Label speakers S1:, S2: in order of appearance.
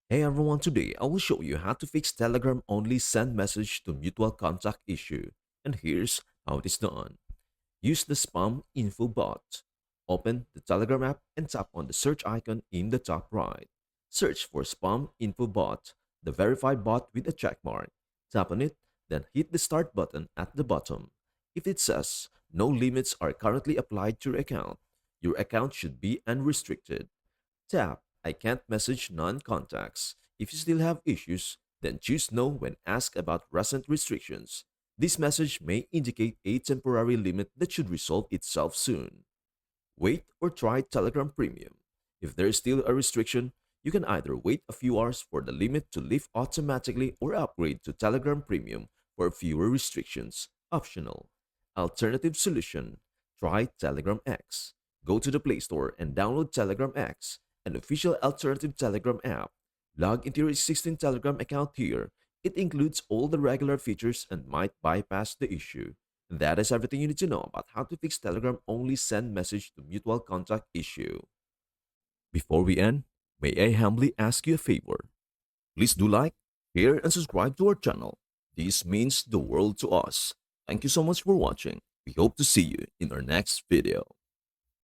S1: Hey everyone, today I will show you how to fix Telegram only send message to mutual contact issue. And here's how it is done. Use the spam info bot. Open the Telegram app and tap on the search icon in the top right. Search for spam info bot, the verified bot with a check mark. Tap on it, then hit the start button at the bottom. If it says no limits are currently applied to your account should be unrestricted. Tap I can't message non-contacts. If you still have issues, then choose no when asked about recent restrictions. This message may indicate a temporary limit that should resolve itself soon. Wait or try Telegram Premium. If there is still a restriction, you can either wait a few hours for the limit to lift automatically or upgrade to Telegram Premium for fewer restrictions. Optional. Alternative solution. Try Telegram X. Go to the Play Store and download Telegram X, an official alternative Telegram app. Log into your existing Telegram account here. It includes all the regular features and might bypass the issue. That is everything you need to know about how to fix Telegram only send message to mutual contact issue. Before we end, may I humbly ask you a favor? Please do like, share, and subscribe to our channel. This means the world to us. Thank you so much for watching. We hope to see you in our next video.